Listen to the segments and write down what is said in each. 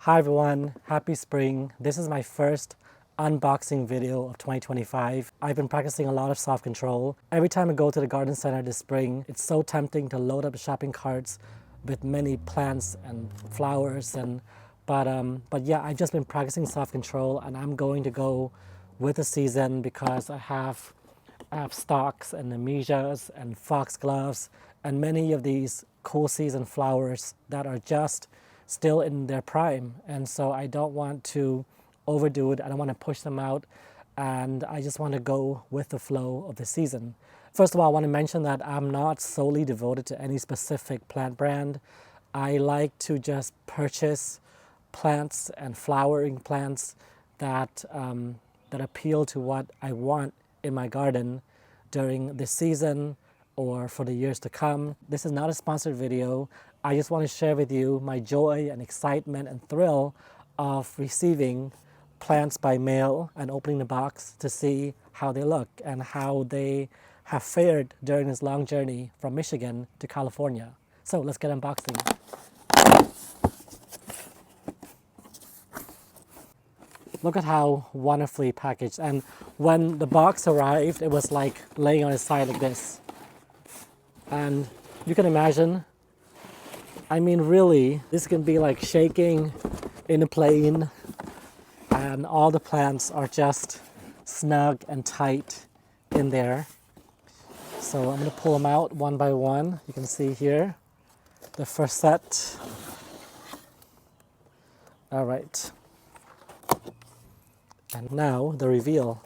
Hi everyone, happy spring. This is my first unboxing video of 2025. I've been practicing a lot of self-control. Every time I go to the garden center this spring, it's so tempting to load up shopping carts with many plants and flowers but yeah, I've just been practicing self-control and I'm going to go with the season because I have stocks and amesias and foxgloves and many of these cool season flowers that are just still in their prime. And so I don't want to overdo it. I don't want to push them out. And I just want to go with the flow of the season. First of all, I want to mention that I'm not solely devoted to any specific plant brand. I like to just purchase plants and flowering plants that appeal to what I want in my garden during this season or for the years to come. This is not a sponsored video. I just want to share with you my joy and excitement and thrill of receiving plants by mail and opening the box to see how they look and how they have fared during this long journey from Michigan to California. So let's get unboxing. Look at how wonderfully packaged. And when the box arrived, it was like laying on its side like this. And you can imagine, I mean, really, this can be like shaking in a plane, and all the plants are just snug and tight in there. So I'm going to pull them out one by one. You can see here the first set. All right. And now the reveal.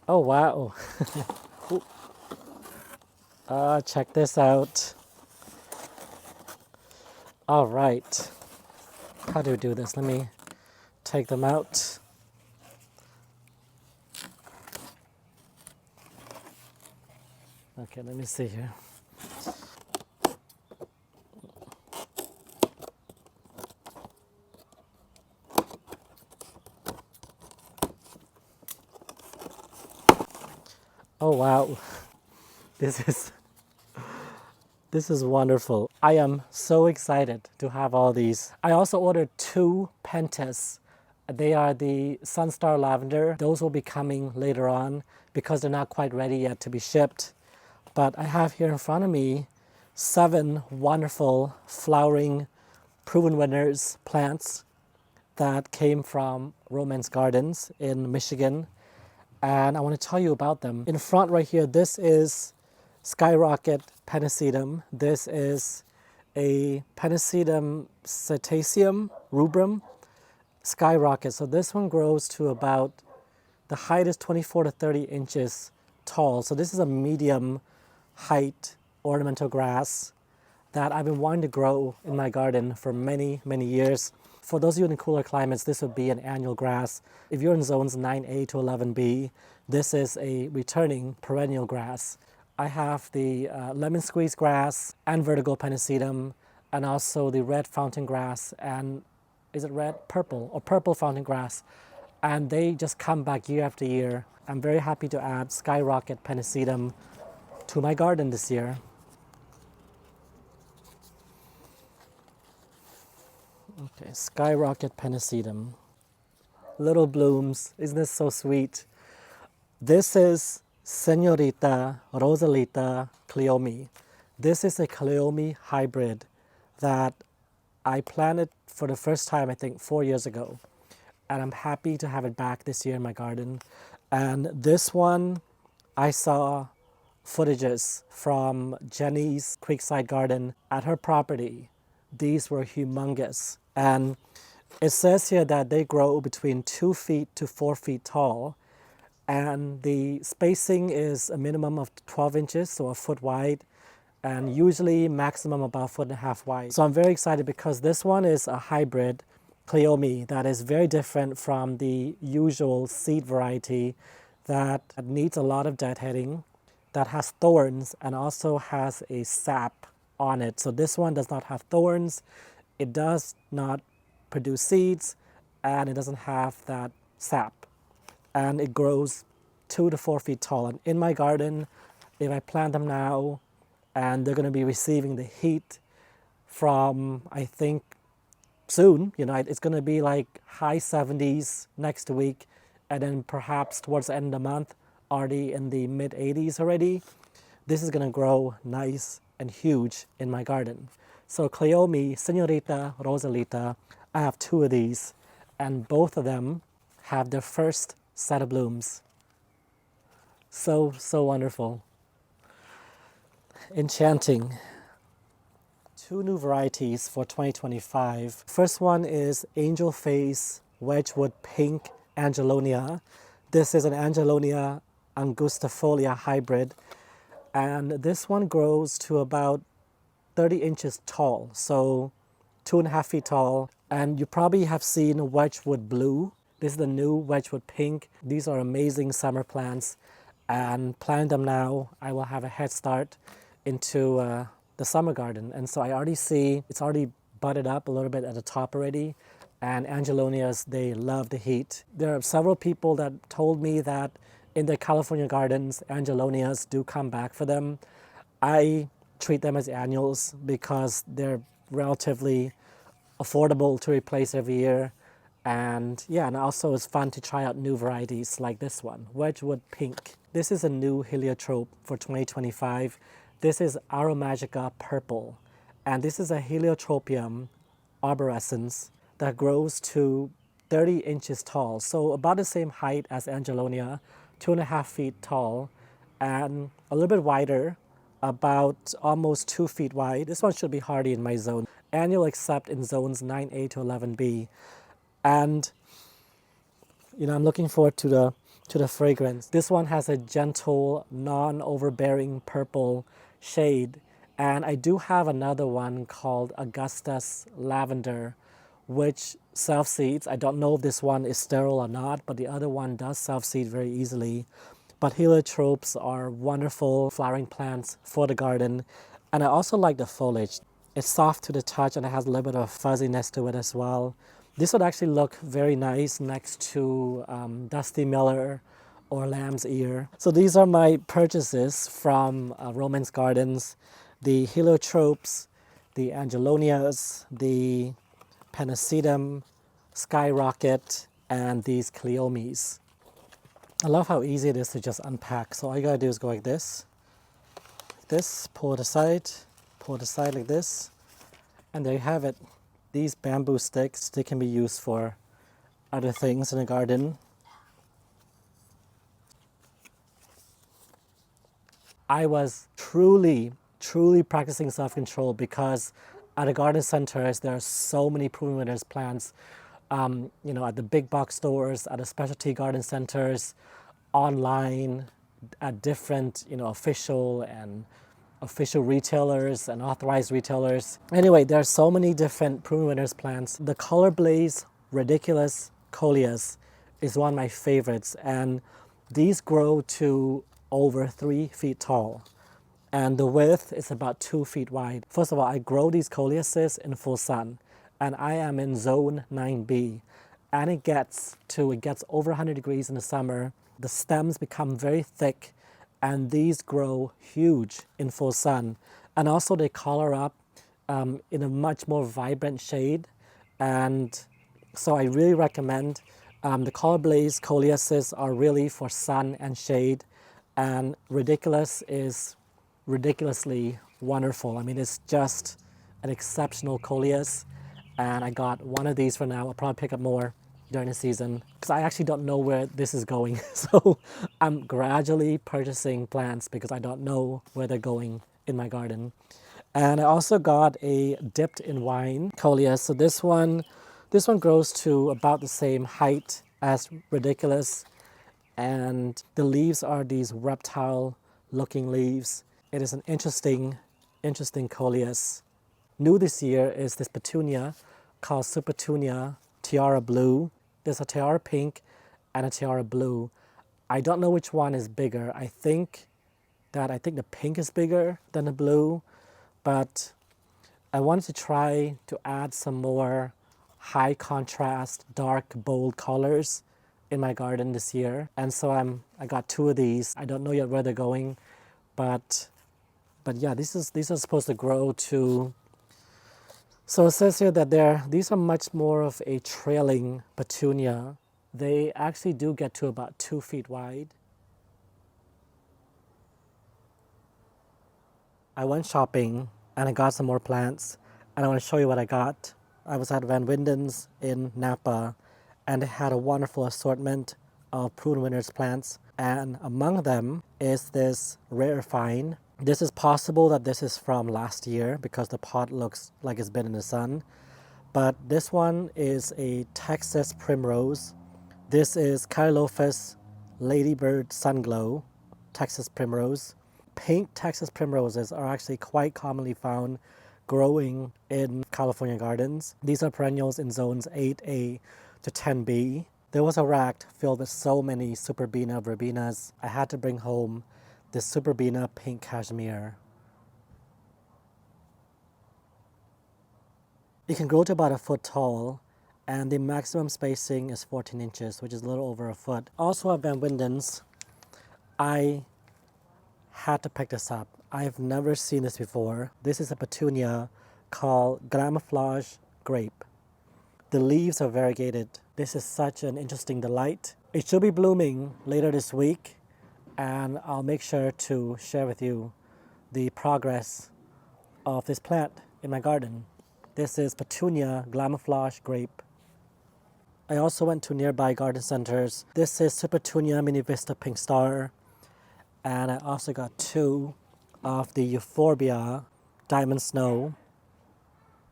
Oh, wow. Check this out. All right. How do we do this? Let me take them out. Okay, let me see here. Oh wow, this is wonderful. I am so excited to have all these. I also ordered 2 pentas. They are the Sunstar Lavender. Those will be coming later on because they're not quite ready yet to be shipped. But I have here in front of me 7 wonderful flowering proven winners plants that came from Romence Gardens in Michigan. And I want to tell you about them. In front right here, this is Skyrocket Pennisetum. This is a Pennisetum Cetaceum rubrum Skyrocket. So this one grows to about, the height is 24 to 30 inches tall. So this is a medium height ornamental grass that I've been wanting to grow in my garden for many, many years. For those of you in cooler climates, this would be an annual grass. If you're in zones 9A to 11B, this is a returning perennial grass. I have the lemon squeeze grass and vertical pennisetum, and also the red fountain grass, and is it red? Purple, or purple fountain grass. And they just come back year after year. I'm very happy to add Skyrocket Pennisetum to my garden this year. Okay, Skyrocket Pennisetum. Little blooms, isn't this so sweet? This is Señorita, Rosalita, Cleome. This is a Cleome hybrid that I planted for the first time, I think, 4 years ago. And I'm happy to have it back this year in my garden. And this one, I saw footages from Jenny's Creekside Garden at her property. These were humongous. And it says here that they grow between 2 feet to 4 feet tall. And the spacing is a minimum of 12 inches, so a foot wide, and usually maximum about 1.5 feet wide. So I'm very excited because this one is a hybrid Cleome that is very different from the usual seed variety that needs a lot of deadheading, that has thorns and also has a sap on it. So this one does not have thorns, it does not produce seeds, and it doesn't have that sap. And it grows 2 to 4 feet tall. And in my garden, if I plant them now, and they're going to be receiving the heat from, I think, soon. You know, it's going to be like high 70s next week, and then perhaps towards the end of the month, already in the mid 80s already. This is going to grow nice and huge in my garden. So Cleome, Señorita, Rosalita, I have two of these, and both of them have their first set of blooms. So wonderful. Enchanting. Two new varieties for 2025. First one is Angel Face Wedgewood Pink Angelonia. This is an Angelonia angustifolia hybrid, and this one grows to about 30 inches tall, so 2.5 feet tall. And you probably have seen Wedgewood Blue. This is the new Wedgewood Pink. These are amazing summer plants, and planting them now, I will have a head start into the summer garden. And so I already see it's already budded up a little bit at the top already. And Angelonias, they love the heat. There are several people that told me that in their California gardens, Angelonias do come back for them. I treat them as annuals because they're relatively affordable to replace every year. And yeah, and also it's fun to try out new varieties like this one, Wedgewood Pink. This is a new heliotrope for 2025. This is Aromagica Purple, and this is a heliotropium arborescens that grows to 30 inches tall, so about the same height as Angelonia, 2.5 feet tall, and a little bit wider, about almost 2 feet wide. This one should be hardy in my zone. Annual except in zones 9A to 11B. And you know, I'm looking forward to the fragrance. This one has a gentle, non-overbearing purple shade. And I do have another one called Augustus Lavender, which self-seeds. I don't know if this one is sterile or not, but the other one does self-seed very easily. But heliotropes are wonderful flowering plants for the garden. And I also like the foliage. It's soft to the touch and it has a little bit of fuzziness to it as well. This would actually look very nice next to Dusty Miller or Lamb's Ear. So these are my purchases from Romence Gardens. The heliotropes, the Angelonias, the Pennisetum, Skyrocket, and these Cleomes. I love how easy it is to just unpack. So all you gotta do is go like this, pull it aside like this, and there you have it. These bamboo sticks, they can be used for other things in the garden. I was truly practicing self-control because at the garden centers, there are so many proven winners plants. You know, at the big box stores, at the specialty garden centers, online, at different, you know, official retailers and authorized retailers. Anyway, there are so many different proven winners plants. The Color Blaze Ridiculous Coleus is one of my favorites, and these grow to over 3 feet tall, and the width is about 2 feet wide. First of all, I grow these coleuses in full sun, and I am in zone 9B, and it gets over 100 degrees in the summer. The stems become very thick, and these grow huge in full sun. And also they color up in a much more vibrant shade. And so I really recommend the Color Blaze Coleuses are really for sun and shade. And Ridiculous is ridiculously wonderful. I mean, it's just an exceptional coleus. And I got one of these for now. I'll probably pick up more during the season because I actually don't know where this is going. So I'm gradually purchasing plants because I don't know where they're going in my garden. And I also got a dipped in wine coleus. So this one grows to about the same height as Ridiculous, and the leaves are these reptile looking leaves. It is an interesting coleus. New this year is this petunia called Supertunia Tiara Blue. There's a Tiara Pink and a Tiara Blue. I don't know which one is bigger. I think the pink is bigger than the blue, but I wanted to try to add some more high contrast, dark, bold colors in my garden this year. And so I got two of these. I don't know yet where they're going, but yeah, these are supposed to grow to So it says here that these are much more of a trailing petunia. They actually do get to about 2 feet wide. I went shopping and I got some more plants, and I want to show you what I got. I was at Van Winden's in Napa, and they had a wonderful assortment of prune winners plants, and among them is this rare find. This is possible that this is from last year because the pot looks like it's been in the sun, but this one is a Texas Primrose. This is Carylophus Ladybird Sunglow, Texas Primrose. Pink Texas Primroses are actually quite commonly found growing in California gardens. These are perennials in zones 8A to 10B. There was a rack filled with so many Superbena verbenas. I had to bring home this Superbena pink cashmere. It can grow to about a foot tall, and the maximum spacing is 14 inches, which is a little over a foot. Also at Van Winden's, I had to pick this up. I've never seen this before. This is a petunia called Glamouflage Grape. The leaves are variegated. This is such an interesting delight. It should be blooming later this week, and I'll make sure to share with you the progress of this plant in my garden. This is Petunia Glamouflage Grape. I also went to nearby garden centers. This is Supertunia Mini Vista Pink Star. And I also got 2 of the Euphorbia Diamond Snow.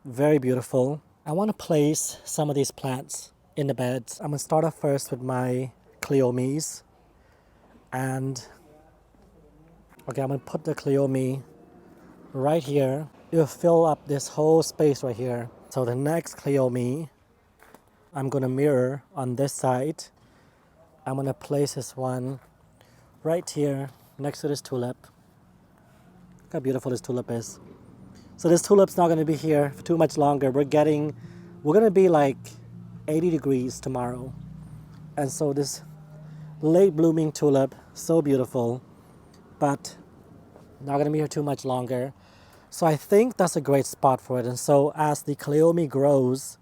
Very beautiful. I want to place some of these plants in the beds. I'm going to start off first with my Cleomes. And okay, I'm going to put the Cleome right here. It'll fill up this whole space right here. So the next Cleome, I'm going to mirror on this side. I'm going to place this one right here next to this tulip. Look how beautiful this tulip is. So this tulip's not going to be here for too much longer. We're going to be like 80 degrees tomorrow. And so this late blooming tulip, so beautiful, but not going to be here too much longer. So I think that's a great spot for it. And so as the Cleome grows,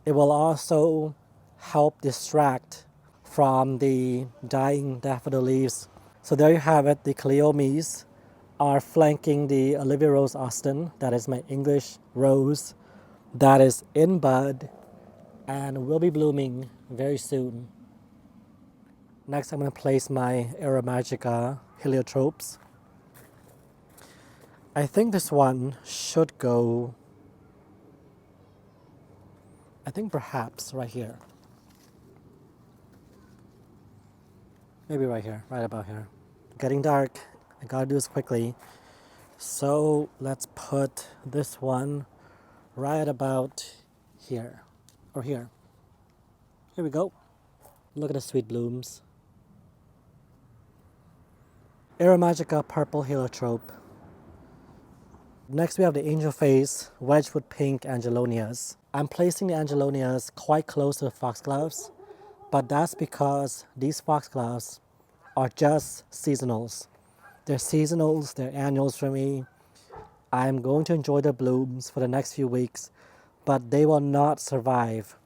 it will also help distract from the dying daffodil leaves. So there you have it. The Cleomes are flanking the Olivia Rose Austin. That is my English rose. That is in bud and will be blooming very soon. Next, I'm going to place my Aromagica Heliotropes. I think this one should go, I think perhaps right here. Maybe right here, right about here. Getting dark. I gotta do this quickly. So let's put this one right about here, or here. Here we go. Look at the sweet blooms. Aromagica Purple Heliotrope. Next we have the Angel Face Wedgewood Pink Angelonias. I'm placing the Angelonias quite close to the foxgloves, but that's because these foxgloves are just seasonals. They're seasonals, they're annuals for me. I'm going to enjoy the blooms for the next few weeks, but they will not survive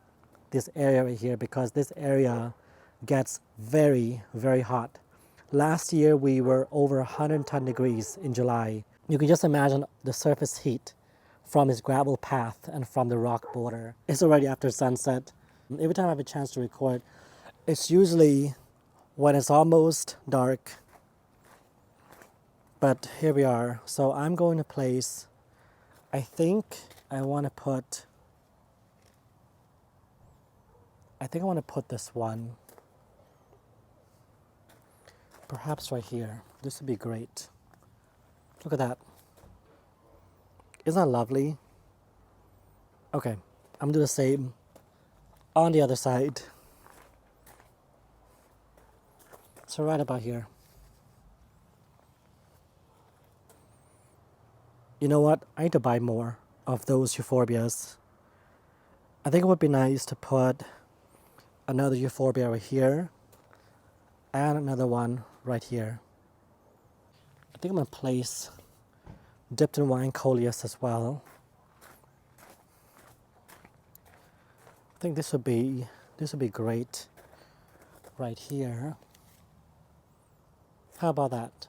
this area right here because this area gets very, very hot. Last year we were over 110 degrees in July. You can just imagine the surface heat from this gravel path and from the rock border. It's already after sunset. Every time I have a chance to record, it's usually when it's almost dark. But here we are. So I'm going to place, I think I want to put this one perhaps right here. This would be great. Look at that. Isn't that lovely? Okay, I'm gonna do the same on the other side. So right about here. You know what? I need to buy more of those euphorbias. I think it would be nice to put another euphorbia right here and another one right here. I think I'm going to place dipped in wine coleus as well. think this would be great right here. How about that?